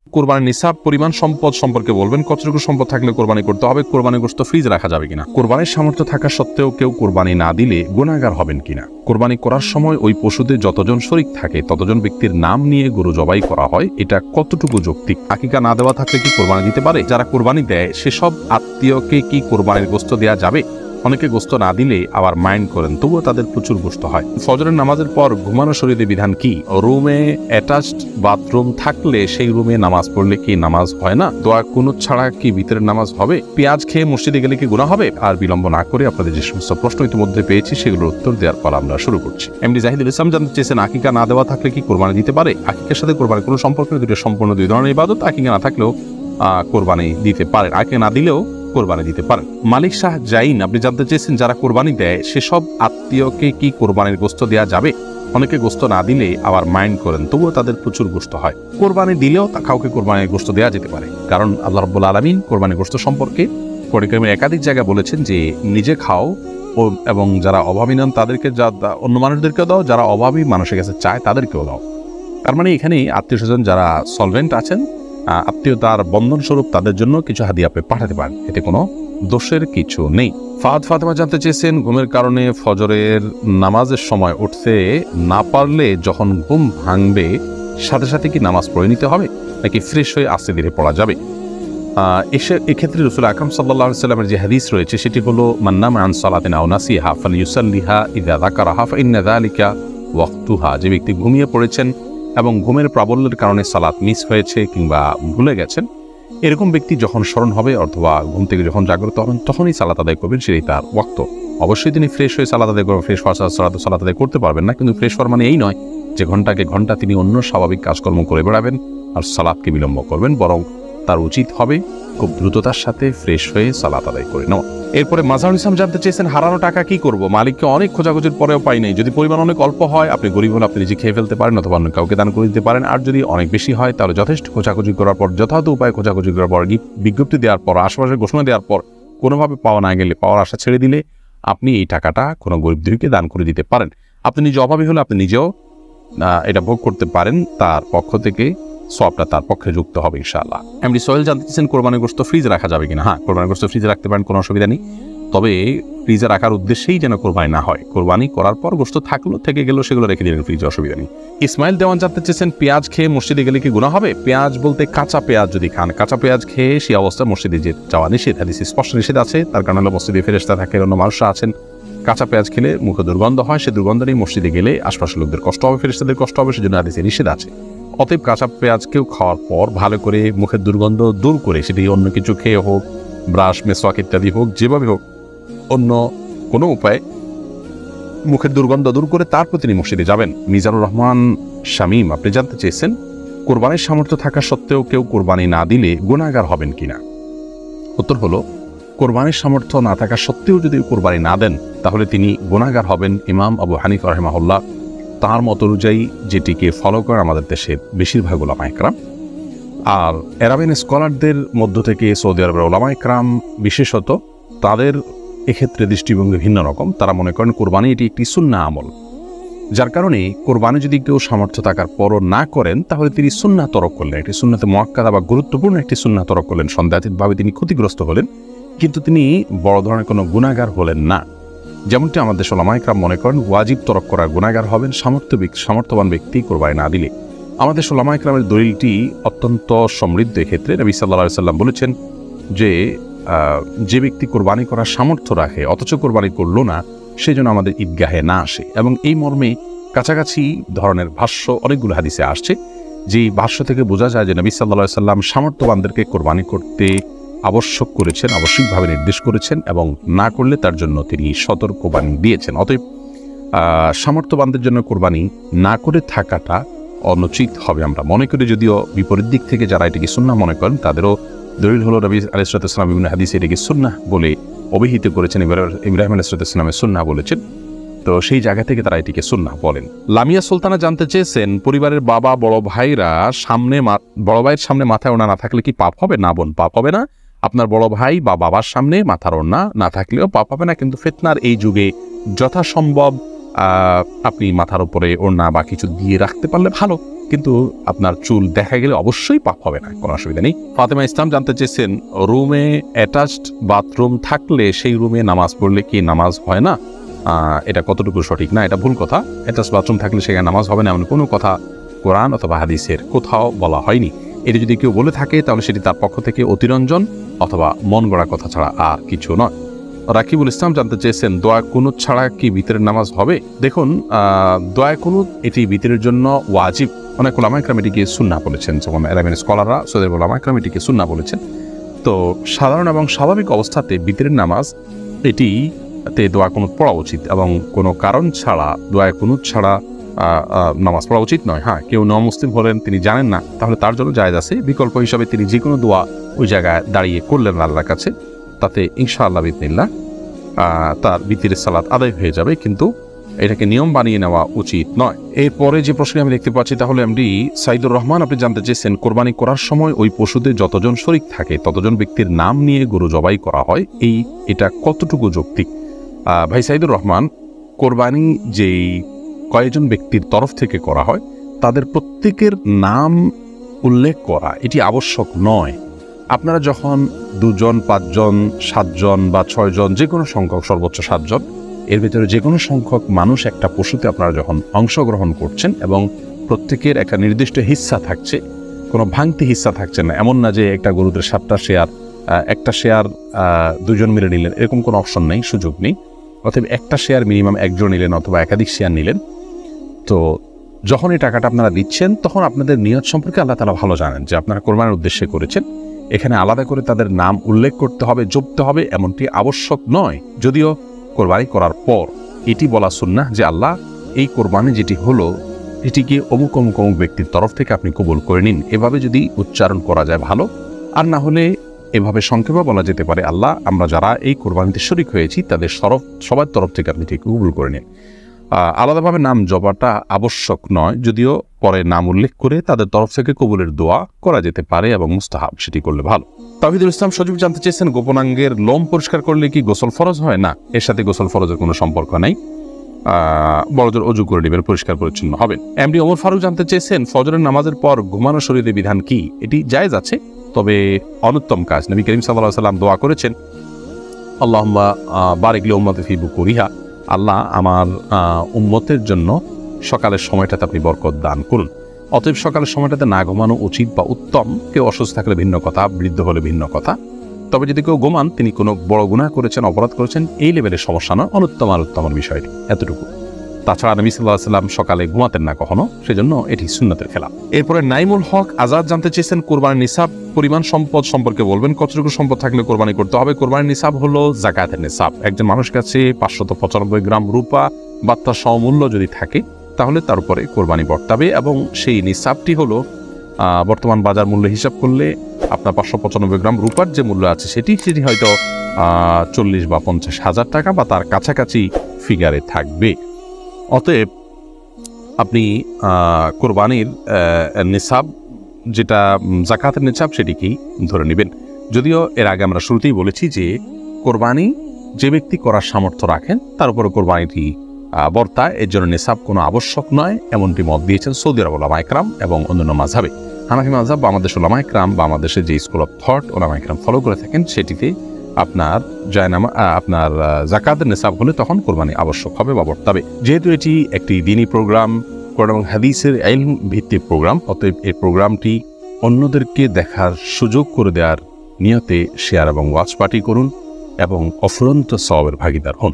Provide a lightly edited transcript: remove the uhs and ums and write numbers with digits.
কোরবানির নিসাব পরিমাণ সম্পদ সম্পর্কে বলবেন, কতটুকু সম্পদ থাকলে কোরবানি করতে হবে, কোরবানির গোশত ফ্রিজ রাখা যাবে কিনা, কোরবানির সামর্থ্য থাকা সত্ত্বেও কেউ কোরবানি না দিলে গুনাহগার হবেন কিনা, কোরবানি করার সময় ওই পশুতে যতজন শরীক থাকে ততজন ব্যক্তির নাম নিয়ে গরু জবাই করা হয়, এটা কতটুকু যৌক্তিক, আকিকা না দেওয়া থাকলে কি কোরবানি দিতে পারে, যারা কোরবানি দেয় সেসব আত্মীয়কে কি কোরবানির গোশত দেওয়া যাবে, অনেকে গোশত না দিলে আবার মাইন্ড করেন তবুও তাদের প্রচুর গোশত হয়। ফজরের নামাজের পর ঘুমানো শরীরে বিধান কি, রুমে অ্যাটাচড বাথরুম থাকলে সেই রুমে নামাজ পড়লে কি নামাজ হয় না, দোয়া কুনুত ছাড়া কি ভিতরের নামাজ হবে, পেঁয়াজ খেয়ে মসজিদে গেলে কি গুনাহ হবে। আর বিলম্ব না করে আপনাদের যে সমস্ত প্রশ্ন ইতিমধ্যে পেয়েছি সেগুলোর উত্তর দেওয়ার পর আমরা শুরু করছি। এমডি জাহিদুল ইসলাম জানতে চেয়েছেন, আকিকা না দেওয়া থাকলে কি কোরবানি দিতে পারে। আকিকার সাথে কোরবানির কোনো সম্পর্ক নেই, দুটো সম্পূর্ণ দুই ধরনের ইবাদত। আকিকা না থাকলেও কোরবানি দিতে পারেন, আকিকা না দিলেও কোরবানি দিতে পারেন। মালিক শাহ জাইন আপনি জানতে চেয়েছেন, যারা কোরবানি দেয় সেসব আত্মীয়কে কি কোরবানির গোশত দেওয়া যাবে, অনেকে গোশত না দিলে আবার মাইন্ড করেন তবুও তাদের প্রচুর গোশত হয়। কোরবানি দিলেও কাউকে কোরবানির গোশত দেওয়া যেতে পারে, কারণ আল্লাহ রাব্বুল আলামিন কোরবানির গোশত সম্পর্কে কোরআন কারীমের একাধিক জায়গায় বলেছেন যে নিজে খাও এবং যারা অভাবী নন তাদেরকে অন্য মানুষদেরকেও দাও, যারা অভাবী মানুষের কাছে চায় তাদেরকেও দাও। তার মানে এখানে আত্মীয় স্বজন যারা সলভেন্ট আছেন, আত্মীয়তার বন্ধন স্বরূপ তাদের জন্য কিছু হাদিয়া আপনি পাঠাতে পারেন, এতে কোনো দোষের কিছু নেই। ফাতেমা জানতে চেয়েছেন, ঘুমের কারণে ফজরের নামাজের সময় উঠতে না পারলে যখন ঘুম ভাঙবে সাথে সাথে কি নামাজ পড়ে নিতে হবে, নাকি ফ্রেশ হয়ে আস্তে ধীরে পড়া যাবে। এক্ষেত্রে রাসূল আকরাম সাল্লাল্লাহু আলাইহি ওয়াসাল্লামের যে হাদিস রয়েছে সেটি হলো, মান নামা আন সালাতিন আও নাসিহা ফালইউসাল্লিহা ইযা যাকারাহা ফাইন্না যালিকা ওয়াক্তুহা। যে ব্যক্তি ঘুমিয়ে পড়েছেন এবং ঘুমের প্রাবল্যের কারণে সালাত মিস হয়েছে কিংবা ভুলে গেছেন, এরকম ব্যক্তি যখন স্মরণ হবে অথবা ঘুম থেকে যখন জাগ্রত হবেন তখনই সালাত আদায় করবেন, সেটাই তার ওয়াক্ত। অবশ্যই তিনি ফ্রেশ হয়ে সালাত আদায় করবেন, ফ্রেশ হওয়ার সালাত আদায় করতে পারবেন না, কিন্তু ফ্রেশ হওয়ার মানে এই নয় যে ঘন্টাকে ঘন্টা তিনি অন্য স্বাভাবিক কাজকর্ম করে বেড়াবেন আর সালাতকে বিলম্ব করবেন, বরং তার উচিত হবে খুব দ্রুততার সাথে ফ্রেশ হয়ে সালাত আদায় করে নেওয়া। এরপরে মাজারুল ইসলাম জানতে চেয়েছেন, হারানো টাকা কি করব, মালিককে অনেক খোঁজাখুঁজির পরেও পাই নাই, যদি পরিমাণ অনেক অল্প হয় আপনি গরিব হলে আপনি নিজে খেয়ে ফেলতে পারেন অথবা অন্য কাউকে দান করে দিতে পারেন, আর যদি অনেক বেশি হয় তাহলে যথেষ্ট খোঁজাখুঁজি করার পর, যথাযথ উপায়ে খোঁজাখুঁজি করার পর, বিজ্ঞপ্তি দেওয়ার পর, আশেপাশে ঘোষণা দেওয়ার পর কোনোভাবে পাওয়া না গেলে পাওয়ার আশা ছেড়ে দিলে আপনি এই টাকাটা কোনো গরিবদেরকে দান করে দিতে পারেন। আপনি নিজে অভাবী হলে আপনি নিজেও এটা ভোগ করতে পারেন, তার পক্ষ থেকে সওয়াবটা তার পক্ষে যুক্ত হবে ইনশাআল্লাহ। এমডি সোহেল জানতে চাচ্ছেন, কোরবানির গোশত ফ্রিজে রাখা যাবে কিনা। হ্যাঁ, কোরবানির গোশত ফ্রিজে রাখতে পারেন, কোনো অসুবিধা নেই, তবে ফ্রিজে রাখার উদ্দেশ্যেই যেন কোরবানি না হয়। কোরবানি করার পর গোশত থাকলো থেকে গেল সেগুলো রেখে দিলেন ফ্রিজে, অসুবিধা নেই। ইসমাইল দেওয়ান জানতে চেয়েছেন, পেঁয়াজ খেয়ে মসজিদে গেলে কি গুনাহ হবে। পেঁয়াজ বলতে কাঁচা পেঁয়াজ যদি খান, কাঁচা পেঁয়াজ খেয়ে সেই অবস্থায় মসজিদে যাওয়া নিষেধ, হাদিসে স্পষ্ট নিষেধ আছে। তার কারণ হলো মসজিদে ফেরেশতা থাকে, অন্য মানুষরা আছেন, কাঁচা পেঁয়াজ খেলে মুখে দুর্গন্ধ হয়, সে দুর্গন্ধ নিয়ে মসজিদে গেলে আশপাশের লোকদের কষ্ট হবে, ফেরেশতাদের কষ্ট হবে, সেজন্য হাদিসে নিষেধ আছে। অতএব কাঁচা পেঁয়াজকেও খাওয়ার পর ভালো করে মুখের দুর্গন্ধ দূর করে, সেটি অন্য কিছু খেয়ে হোক, ব্রাশ মেসওয়াক ইত্যাদি হোক, যেভাবে হোক, অন্য কোনো উপায়ে মুখের দুর্গন্ধ দূর করে তারপর তিনি মসজিদে যাবেন। মিজানুর রহমান শামীম আপনি জানতে চেয়েছেন, কোরবানির সামর্থ্য থাকা সত্ত্বেও কেউ কোরবানি না দিলে গুনাহগার হবেন কিনা। উত্তর হলো, কোরবানির সামর্থ্য না থাকা সত্ত্বেও যদি কোরবানি না দেন তাহলে তিনি গুনাহগার হবেন। ইমাম আবু হানিফা রাহিমাহুল্লাহ তার মত অনুযায়ী যেটিকে ফলো করে আমাদের দেশের বেশিরভাগ উলামা ইকরাম, আর আরাবিয়ান স্কলারদের মধ্য থেকে সৌদি আরবের উলামা ইকরাম বিশেষত, তাদের এক্ষেত্রে দৃষ্টিভঙ্গি ভিন্ন রকম। তারা মনে করেন কোরবানি এটি একটি সুন্নাহ আমল, যার কারণে কোরবানি যদি কেউ সামর্থ্য থাকার পরও না করেন তাহলে তিনি সুন্নাহ তরক করলেন, একটি সুন্নাতে মুআক্কাদা বা গুরুত্বপূর্ণ একটি সুন্নাহ তরক করলেন, সন্দেহাতীতভাবে তিনি ক্ষতিগ্রস্ত হলেন, কিন্তু তিনি বড় ধরনের কোনো গুনাহগার হলেন না। যেমনটি আমাদের উলামা ইকরাম মনে করেন ওয়াজিব তরক করার গুনাহগার হবেন সামর্থ্যবান ব্যক্তি কোরবানি না দিলে। আমাদের উলামা ইকরামের দলিলটি অত্যন্ত সমৃদ্ধ। এক্ষেত্রে নবী সাল্লাল্লাহু আলাইহি ওয়াসাল্লাম বলেছেন যে ব্যক্তি কোরবানি করার সামর্থ্য রাখে অথচ কোরবানি করলো না, সেজন্য আমাদের ঈদগাহে না আসে। এবং এই মর্মে কাছাকাছি ধরনের ভাষ্য অনেকগুলো হাদিসে আসছে, যে ভাষ্য থেকে বোঝা যায় যে নবী সাল্লাল্লাহু আলাইহি ওয়াসাল্লাম সামর্থ্যবানদেরকে কোরবানি করতে আবশ্যক করেছেন, আবশ্যিকভাবে নির্দেশ করেছেন, এবং না করলে তার জন্য তিনি সতর্কবাণী দিয়েছেন। অতএব সামর্থ্যবানদের জন্য কোরবানি না করে থাকাটা অনুচিত হবে আমরা মনে করি। যদিও বিপরীত দিক থেকে যারা এটিকে সুন্নাহ মনে করেন তাদেরও দলিল হলো নবী আলাইহিস সালাম বিভিন্ন হাদিসে এটিকে সুন্নাহ বলে অভিহিত করেছেন, ইব্রাহিম আলাইহিস সালামের সুন্নাহ বলেছেন, তো সেই জায়গা থেকে তারা এটিকে সুন্নাহ বলেন। লামিয়া সুলতানা জানতে চেয়েছেন, পরিবারের বাবা বড় ভাইয়ের সামনে মাথায় ওড়না না থাকলে কি পাপ হবে। না বোন, পাপ হবে না। আপনার বড় ভাই বা বাবার সামনে মাথার ওড়না না থাকলেও পাপ হবে না, কিন্তু ফিতনার এই যুগে যথাসম্ভব আপনি মাথার উপরে ওড়না বা কিছু দিয়ে রাখতে পারলে ভালো, কিন্তু আপনার চুল দেখা গেলে অবশ্যই পাপ হবে না, কোনো অসুবিধা নেই। ফাতেমা ইসলাম জানতে চেয়েছেন, রুমে অ্যাটাচড বাথরুম থাকলে সেই রুমে নামাজ পড়লে কি নামাজ হয় না? এটা কতটুকু সঠিক? না, এটা ভুল কথা। অ্যাটাচ বাথরুম থাকলে সেখানে নামাজ হবে না এমন কোনো কথা কোরআন অথবা হাদিসের কোথাও বলা হয়নি। এটা যদি কেউ বলে থাকে তাহলে সেটি তার পক্ষ থেকে অতিরঞ্জন অথবা মন গড়া কথা ছাড়া আর কিছু নয়। রাকিবুল ইসলাম জানতে চেয়েছেন, দোয়া কুনুত ছাড়া কি ভিতরের নামাজ হবে? দেখুন, দোয়া কুনুত এটি ভিতরের জন্য ওয়াজিব। অনেক ওলামা ইকরাম এটিকে সুন্নাহ বলেছেন, যেমন এলামের স্কলাররা সৌদি ওলামা ইকরাম এটিকে সুন্নাহ বলেছেন। তো সাধারণ এবং স্বাভাবিক অবস্থাতে ভিতরের নামাজ এটিতে দোয়া কুনুত পড়া উচিত এবং কোনো কারণ ছাড়া দোয়া কুনুত ছাড়া নামাজ পড়া উচিত নয়। হ্যাঁ, কেউ মুসলিম হলেন, তিনি জানেন না, তাহলে তার জন্য জায়েজ আছে। বিকল্প হিসাবে তিনি যে কোনো দোয়া ওই জায়গায় দাঁড়িয়ে করলেন আল্লাহর কাছে, তাতে ইনশাআল্লাহ বিসমিল্লাহ তার ভিতরের সালাত আদায় হয়ে যাবে, কিন্তু এটাকে নিয়ম বানিয়ে নেওয়া উচিত নয়। এরপরে যে প্রশ্ন আমি দেখতে পাচ্ছি, তাহলে এমডি সাইদুর রহমান আপনি জানতে চেয়েছেন, কোরবানি করার সময় ওই পশুদের যতজন শরীক থাকে ততজন ব্যক্তির নাম নিয়ে গরু জবাই করা হয়, এটা কতটুকু যৌক্তিক? ভাই সাইদুর রহমান, কোরবানি যেই কয়েকজন ব্যক্তির তরফ থেকে করা হয় তাদের প্রত্যেকের নাম উল্লেখ করা এটি আবশ্যক নয়। আপনারা যখন 2 জন, 5 জন, 7 জন বা 6 জন, যে কোনো সংখ্যক, সর্বোচ্চ 7 জন, এর ভিতরে যে কোনো সংখ্যক মানুষ একটা পশুতে আপনারা যখন অংশগ্রহণ করছেন এবং প্রত্যেকের একটা নির্দিষ্ট হিস্সা থাকছে, কোনো ভাঙতি হিস্সা থাকছে না, এমন না যে একটা গরুদের 7টা শেয়ার, একটা শেয়ার 2 জন মিলে নিলেন, এরকম কোনো অপশন নেই, সুযোগ নেই। অতএব একটা শেয়ার মিনিমাম 1 জন নিলেন অথবা একাধিক শেয়ার নিলেন। তো যখন এই টাকাটা আপনারা দিচ্ছেন তখন আপনাদের নিয়ত সম্পর্কে আল্লাহ তাআলা ভালো জানেন যে আপনারা কোরবানির উদ্দেশ্যে করেছেন। এখানে আলাদা করে তাদের নাম উল্লেখ করতে হবে, জপতে হবে, এমনটি আবশ্যক নয়। যদিও কোরবানি করার পর এটি বলা সুন্নাহ যে আল্লাহ, এই কোরবানি যেটি হলো এটিকে অমুক অমুক অমুক ব্যক্তির তরফ থেকে আপনি কবুল করে নিন। এভাবে যদি উচ্চারণ করা যায় ভালো, আর না হলে এভাবে সংক্ষেপে বলা যেতে পারে, আল্লাহ, আমরা যারা এই কোরবানিতে শরীক হয়েছি তাদের সবার তরফ থেকে আপনি ঠিক কবুল করে নিন। আলাদাভাবে নাম জপাটা আবশ্যক নয়, যদিও পরে নাম উল্লেখ করে তাদের তরফ থেকে কবুলের দোয়া করা যেতে পারে এবং মুস্তাহাব, সেটি করলে ভালো। তাওহীদুল ইসলাম সজীব জানতে চেয়েছেন, গোপনাঙ্গের লোম পরিষ্কার করলে কি গোসল ফরজ হয়? না, এর সাথে গোসল ফরজের কোনো সম্পর্ক নেই। বড়জোর অজু করে নেবেন, পরিষ্কার পরিচ্ছন্ন হবেন। এমডি ওমর ফারুক জানতে চেয়েছেন, ফজরের নামাজের পর ঘুমানো শরীরে বিধান কি? এটি জায়েজ আছে, তবে অনুত্তম কাজ। নবী করিম সাল্লাল্লাহু আলাইহি ওয়াসাল্লাম দোয়া করেছেন, আল্লাহুম্মা বারিক লি উম্মতি ফি বুকুরিহা, আল্লাহ আমার উম্মতের জন্য সকালের সময়টাতে আপনি বরকত দান করুন। অতএব সকালের সময়টাতে না ঘুমানো উচিত বা উত্তম। কেউ অসুস্থ থাকলে ভিন্ন কথা, বৃদ্ধ হলে ভিন্ন কথা। তবে যদি কেউ ঘুমান, তিনি কোনো বড় গুনাহ করেছেন, অপরাধ করেছেন, এই লেভেলের সমস্যা নয়, অনুত্তম আর উত্তমের বিষয়টি এতটুকু। তাছাড়া নবী সাল্লাল্লাহু আলাইহি ওয়াসাল্লাম সকালে ঘুমাতেন না কখনো, সেজন্য এটি সুন্নতের খেলাফ। এরপরে নাইমুল হক আজাদ জানতে চেয়েছেন, কোরবানির নিসাব পরিমাণ সম্পদ সম্পর্কে বলবেন, কতটুকু সম্পদ থাকলে কোরবানি করতে হবে? কোরবানির নিসাব হলো যাকাতের নিসাব। একজন মানুষের কাছে 595 গ্রাম রূপা বা তার সমমূল্য যদি থাকে তাহলে তার উপরে কোরবানি বর্তাবে, এবং সেই নিসাবটি হলো বর্তমান বাজার মূল্য হিসাব করলে আপনার 595 গ্রাম রূপার যে মূল্য আছে সেটি হয়তো 40 বা 50 হাজার টাকা বা তার কাছাকাছি ফিগারে থাকবে। অতএব আপনি কোরবানির নিসাব, যেটা যাকাতের নিসাব, সেটিকেই ধরে নেবেন। যদিও এর আগে আমরা শুরুতেই বলেছি যে কোরবানি যে ব্যক্তি করার সামর্থ্য রাখেন তার উপরে কোরবানিটি বর্তায়, এর জন্য নিসাব কোনো আবশ্যক নয়, এমনটি মত দিয়েছেন সৌদি আরব ওলামা ইকরাম এবং অন্যান্য মাযহাবে। হানাফি মাযহাব বা আমাদের ওলামা ইকরাম বা আমাদের দেশে যে স্কুল অফ থট ওলামা ইকরাম ফলো করে থাকেন, সেটিতে আপনার আপনার যাকাতের নিসাব হলে তখন কোরবানি আবশ্যক হবে বা বর্তাবে। যেহেতু এটি একটি দ্বীনি প্রোগ্রাম, কোরআন এবং হাদিসের ইলম ভিত্তিক প্রোগ্রাম, অতএব এই প্রোগ্রামটি অন্যদেরকে দেখার সুযোগ করে দেওয়ার নিয়তে শেয়ার এবং ওয়াচ পার্টি করুন এবং অফুরন্ত সওয়াবের ভাগীদার হন।